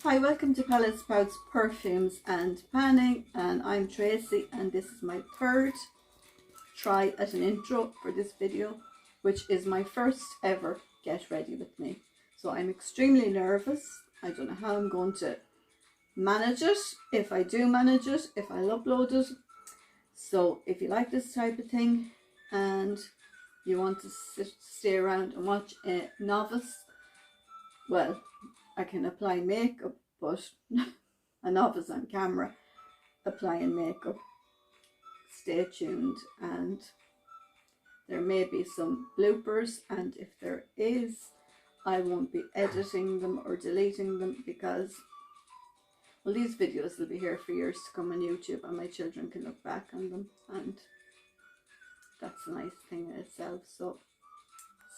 Hi, welcome to Palette Sprouts Perfumes and Panning, and I'm Tracy, and this is my third try at an intro for this video, which is my first ever Get Ready With Me. So I'm extremely nervous. I don't know how I'm going to manage it, if I do manage it, if I'll upload it. So if you like this type of thing and you want to stay around and watch a novice, well, I can apply makeup, but a novice on camera applying makeup. Stay tuned, and there may be some bloopers, and if there is, I won't be editing them or deleting them because, well, these videos will be here for years to come on YouTube, and my children can look back on them, and that's a nice thing in itself. So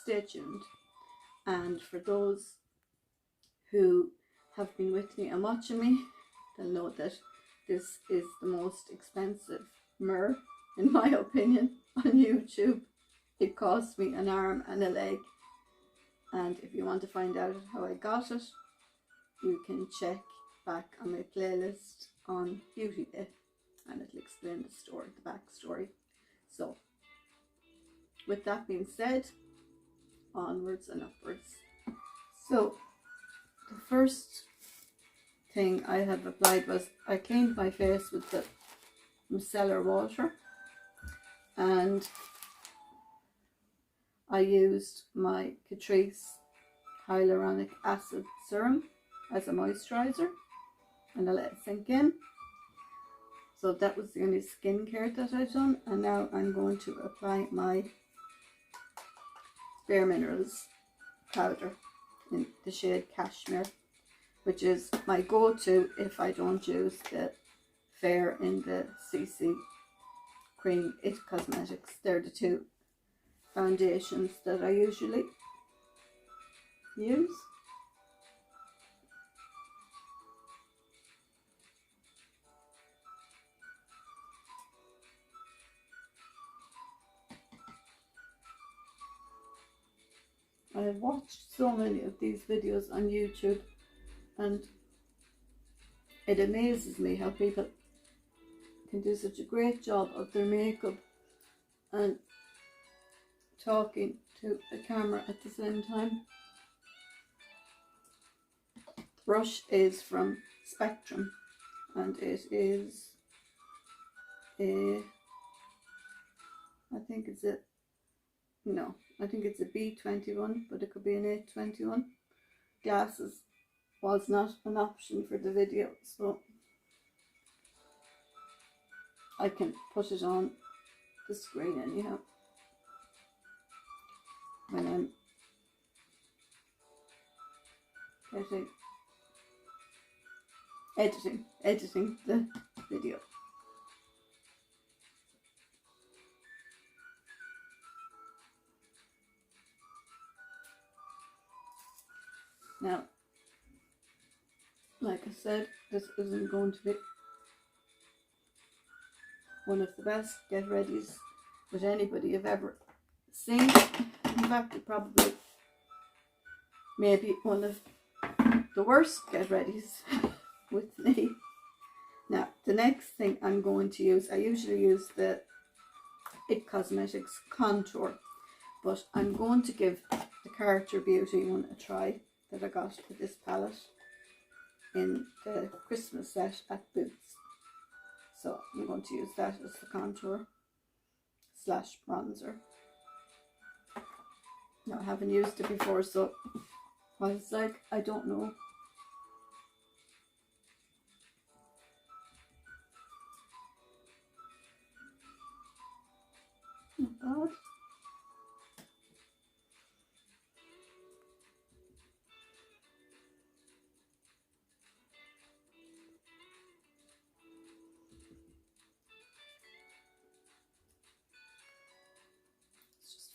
stay tuned. And for those who have been with me and watching me, they'll know that this is the most expensive mirror, in my opinion, on YouTube. It cost me an arm and a leg, and if you want to find out how I got it, you can check back on my playlist on Beauty Day, and it'll explain the story, the backstory. So with that being said, onwards and upwards. So the first thing I have applied was I cleaned my face with the micellar water, and I used my Catrice hyaluronic acid serum as a moisturizer, and I let it sink in. So that was the only skincare that I've done, and now I'm going to apply my Bare Minerals powder in the shade Cashmere, which is my go-to if I don't use the Fair in the CC Cream It Cosmetics. They're the two foundations that I usually use. I have watched so many of these videos on YouTube, and it amazes me how people can do such a great job of their makeup and talking to the camera at the same time. The brush is from Spectrum, and it is a, I think it's a B21, but it could be an 821. Glasses was not an option for the video, so I can put it on the screen anyhow when I'm editing the video. Now, like I said, this isn't going to be one of the best get readies that anybody have ever seen. In fact, it probably maybe one of the worst get readies with me. Now, the next thing I'm going to use, I usually use the It Cosmetics Contour, but I'm going to give the Character Beauty one a try that I got with this palette in the Christmas set at Boots. So I'm going to use that as the contour slash bronzer. Now, I haven't used it before, so what it's like, I don't know. Not bad.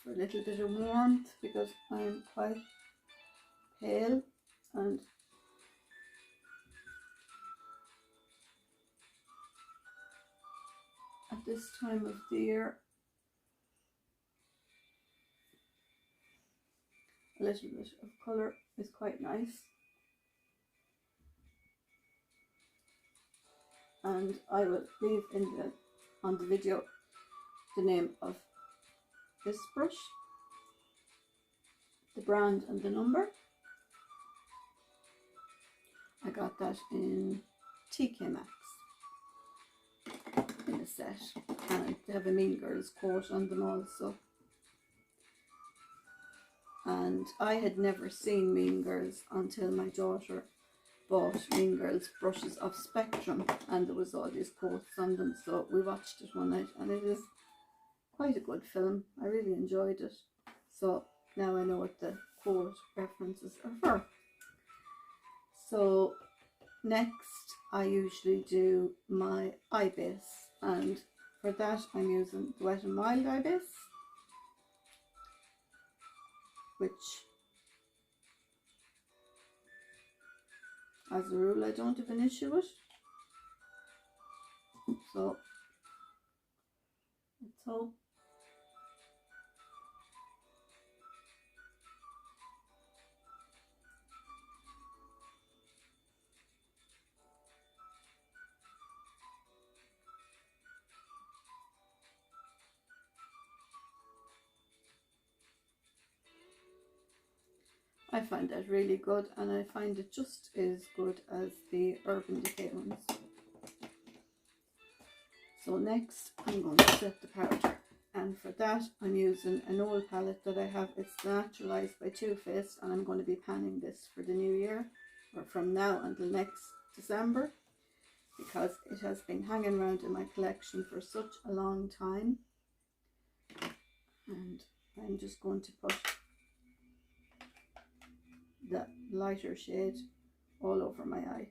For a little bit of warmth because I'm quite pale, and at this time of the year a little bit of colour is quite nice. and I will leave on the video the name of this brush, the brand and the number. I got that in TK Maxx in a set, and they have a Mean Girls quote on them also. And I had never seen Mean Girls until my daughter bought Mean Girls brushes of Spectrum, and there was all these quotes on them, so we watched it one night, and it is quite a good film. I really enjoyed it, so now I know what the quote references are for. So next I usually do my eye base, and for that I'm using the Wet n Wild eye base, which as a rule I don't have an issue with. So let's hope. I find that really good, and I find it just as good as the Urban Decay ones. So next I'm going to set the powder, and for that I'm using an old palette that I have. It's the Naturalized by Too Faced, and I'm going to be panning this for the new year, or from now until next December, because it has been hanging around in my collection for such a long time. And I'm just going to put the lighter shade all over my eye.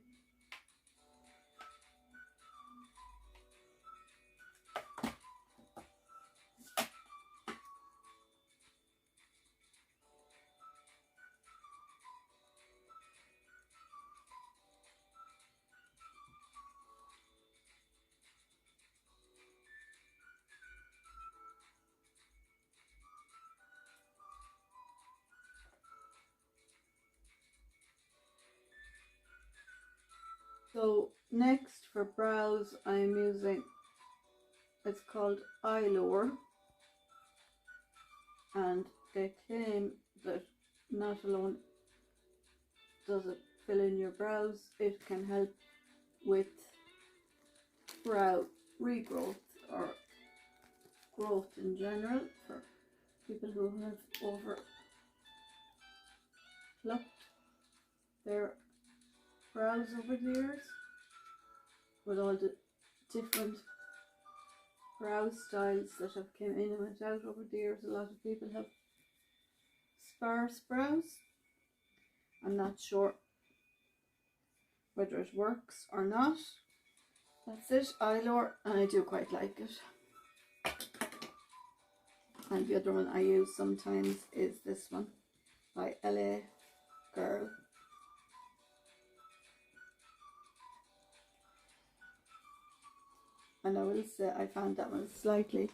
So next for brows I'm using, it's called Eye Lower, and they claim that not alone does it fill in your brows, it can help with brow regrowth or growth in general for people who have over plucked their brows over the years with all the different brow styles that have came in and went out over the years. A lot of people have sparse brows. I'm not sure whether it works or not. That's it, Eye Lower, and I do quite like it. And the other one I use sometimes is this one by LA Girl. And I will say I found that one slightly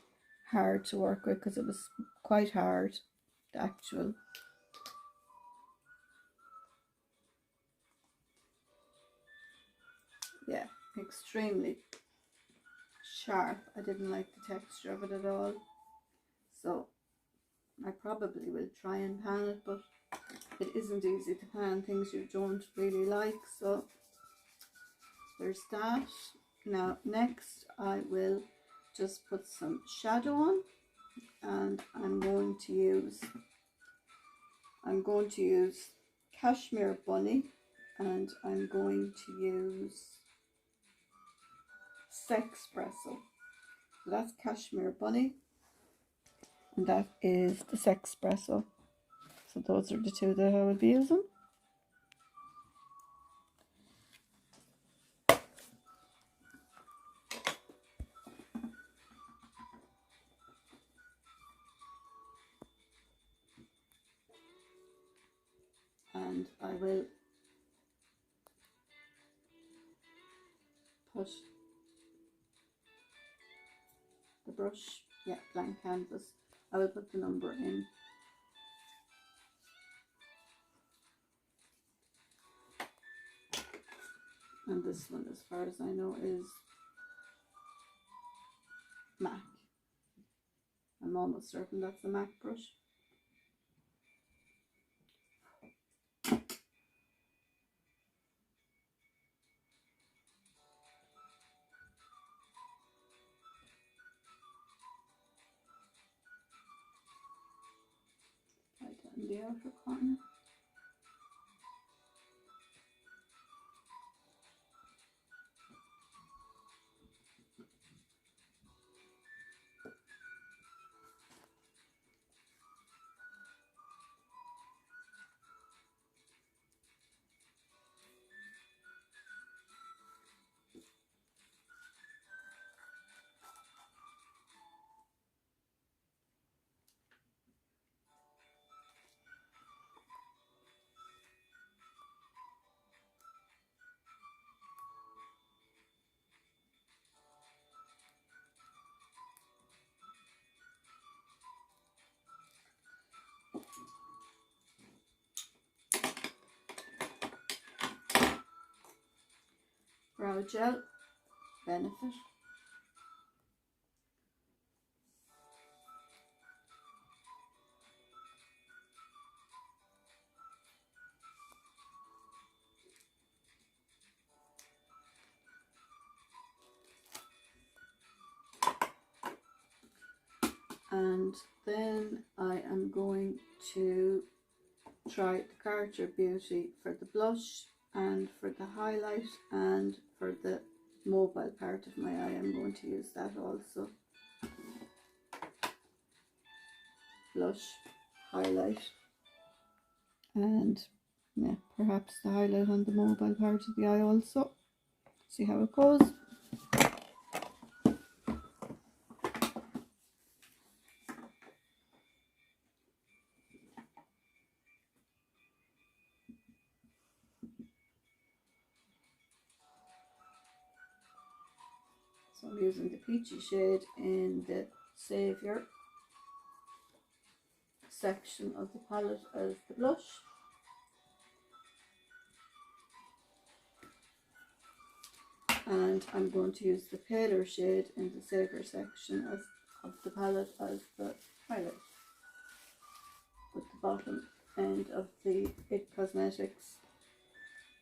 hard to work with, because it was quite hard, the actual extremely sharp. I didn't like the texture of it at all, so I probably will try and pan it, but it isn't easy to pan things you don't really like, so there's that. Now next I will just put some shadow on, and I'm going to use Cashmere Bunny, and I'm going to use Sexpresso. So that's Cashmere Bunny, and that is the Sexpresso. So those are the two that I will be using. And I will put the brush, blank canvas, I will put the number in. And this one, as far as I know, is MAC. I'm almost certain that's a MAC brush. Right in the outer corner. Brow gel, Benefit. And then I am going to try the Carter Beauty for the blush and for the highlight, and for the mobile part of my eye I'm going to use that also. Blush, highlight, and yeah, perhaps the highlight on the mobile part of the eye also. See how it goes. So I'm using the peachy shade in the Saviour section of the palette as the blush. And I'm going to use the paler shade in the Saviour section of the palette as the highlight, with the bottom end of the IT Cosmetics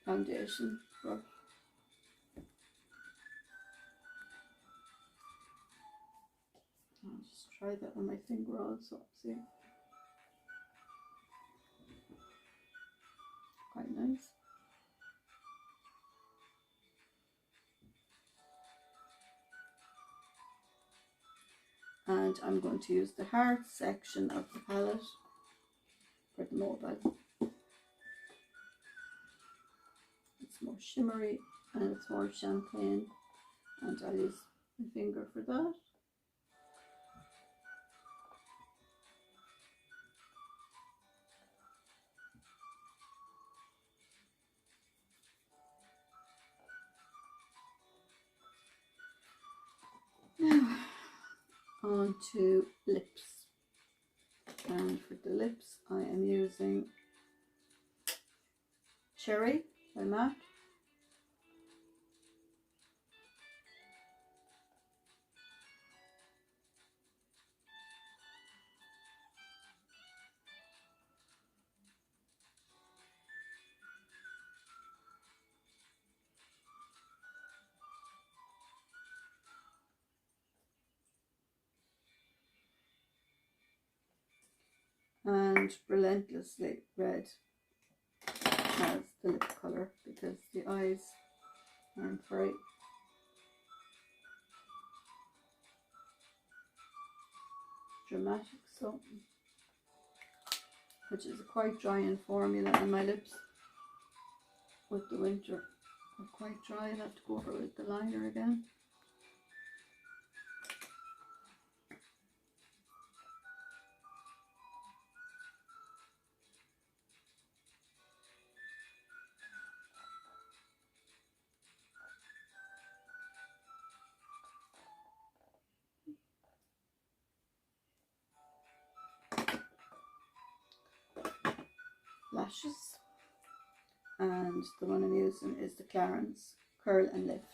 foundation brush. I'll just try that on my finger also, see. Quite nice. And I'm going to use the heart section of the palette for the mobile. It's more shimmery and it's more champagne, and I'll use my finger for that. Now on to lips, and for the lips I am using Cherry by MAC. And Relentlessly Red as the lip colour, because the eyes aren't very dramatic, so, which is a quite drying formula, and my lips with the winter are quite dry. I'll have to go over with the liner again. Lashes, and the one I'm using is the Clarins Curl and Lift.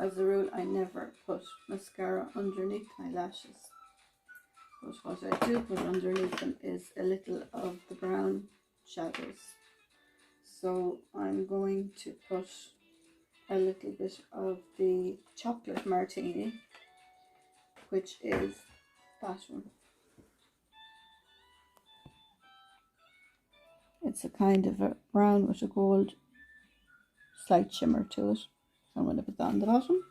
As a rule, I never put mascara underneath my lashes, but what I do put underneath them is a little of the brown shadows. So I'm going to put a little bit of the chocolate martini, which is that one. It's a kind of a brown with a gold slight shimmer to it. So I'm going to put that on the bottom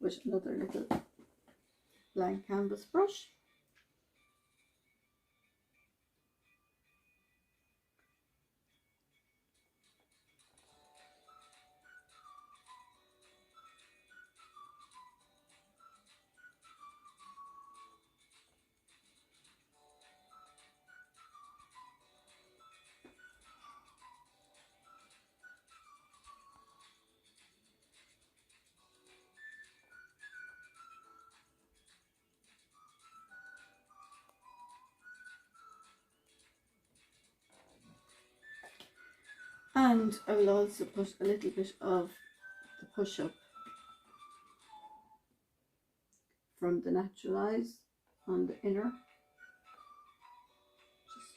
with another little blank canvas brush. And I will also put a little bit of the push-up from the Natural Eyes on the inner, just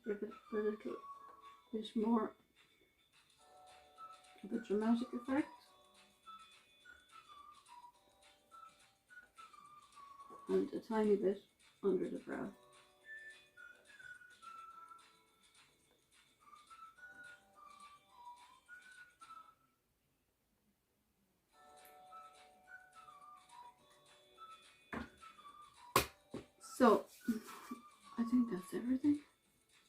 to give it a little bit more of a dramatic effect. And a tiny bit under the brow. So, I think that's everything.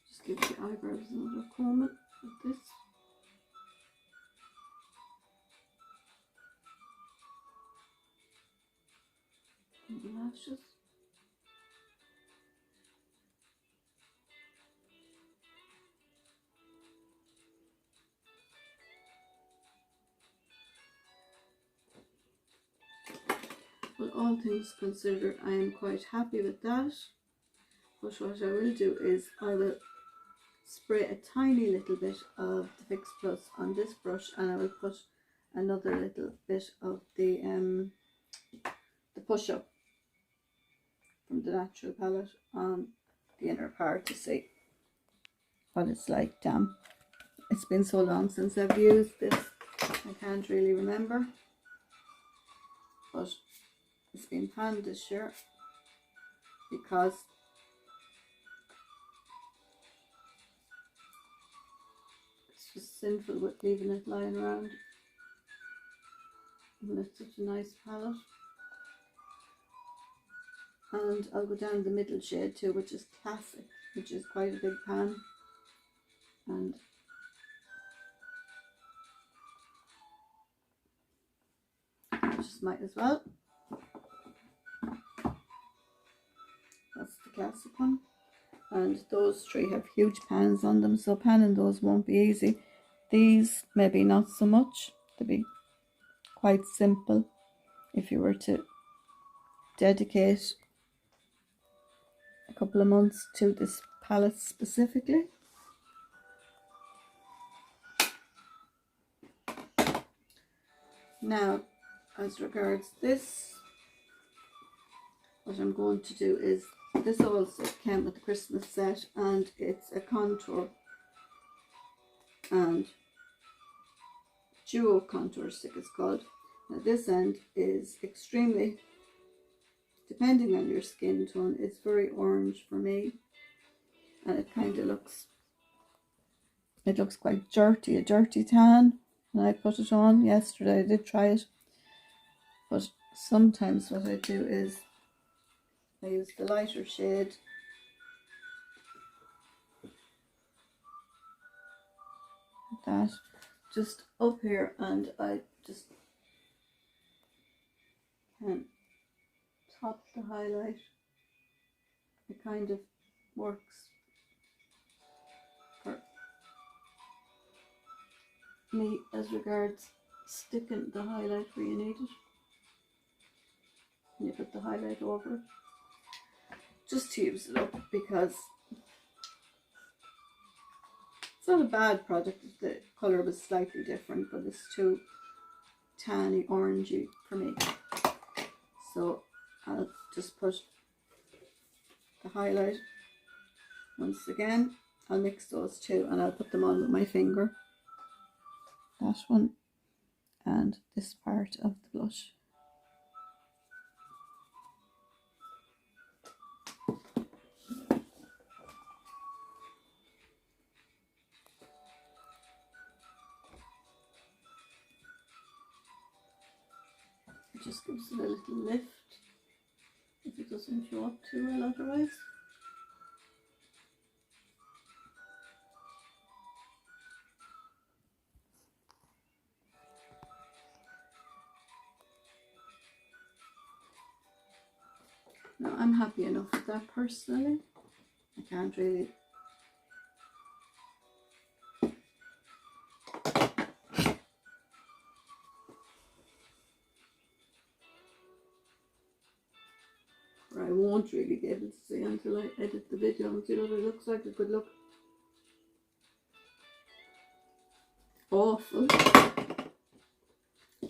Just give the eyebrows another combing with this. And the lashes. Well, all things considered, I am quite happy with that. But what I will do is I will spray a tiny little bit of the Fix Plus on this brush, and I will put another little bit of the push-up from the Natural palette on the inner part to see what it's like damp. It's been so long since I've used this, I can't really remember, but it's been panned this year because it's just sinful with leaving it lying around, and it's such a nice palette. And I'll go down the middle shade too, which is Classic, which is quite a big pan, and I just might as well. That's the Classic one, and those three have huge pans on them, so panning those won't be easy. These maybe not so much, they'll be quite simple if you were to dedicate a couple of months to this palette specifically. Now, as regards this, what I'm going to do is, this also came with the Christmas set, and it's a contour and duo contour stick it's called. Now this end is extremely, depending on your skin tone, it's very orange for me, and it kind of looks, it looks quite dirty, a dirty tan. And I put it on yesterday, I did try it, but sometimes what I do is I use the lighter shade like that, just up here, and I just can top the highlight. It kind of works for me as regards sticking the highlight where you need it. And you put the highlight over it just to use it up, because It's not a bad product. The colour was slightly different, but it's too tanny orangey for me. So I'll just put the highlight once again. I'll mix those two and I'll put them on with my finger. That one and this part of the blush. It just gives it a little lift if it doesn't show up too well otherwise. Now I'm happy enough with that personally. I can't really I won't really be able to see until I edit the video and see what it looks like. It could look awful,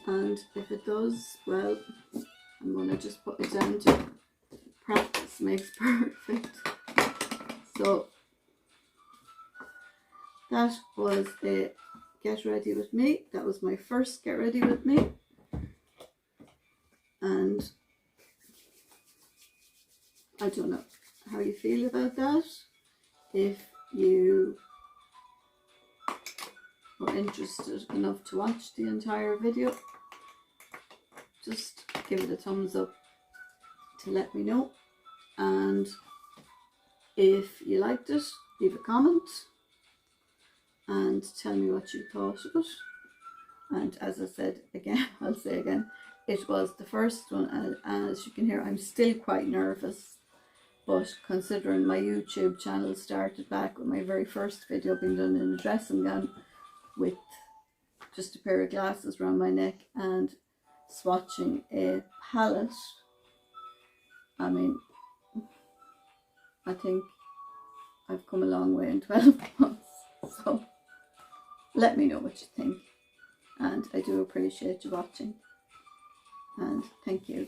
and if it does, well, I'm going to just put it down to practice makes perfect. So that was a get ready with me. That was my first get ready with me, and I don't know how you feel about that. If you are interested enough to watch the entire video, just give it a thumbs up to let me know. And if you liked it, leave a comment and tell me what you thought of it. And as I said again, I'll say again, it was the first one, and as you can hear, I'm still quite nervous. But considering my YouTube channel started back with my very first video being done in a dressing gown with just a pair of glasses around my neck and swatching a palette, I mean, I think I've come a long way in 12 months. So let me know what you think, and I do appreciate you watching, and thank you.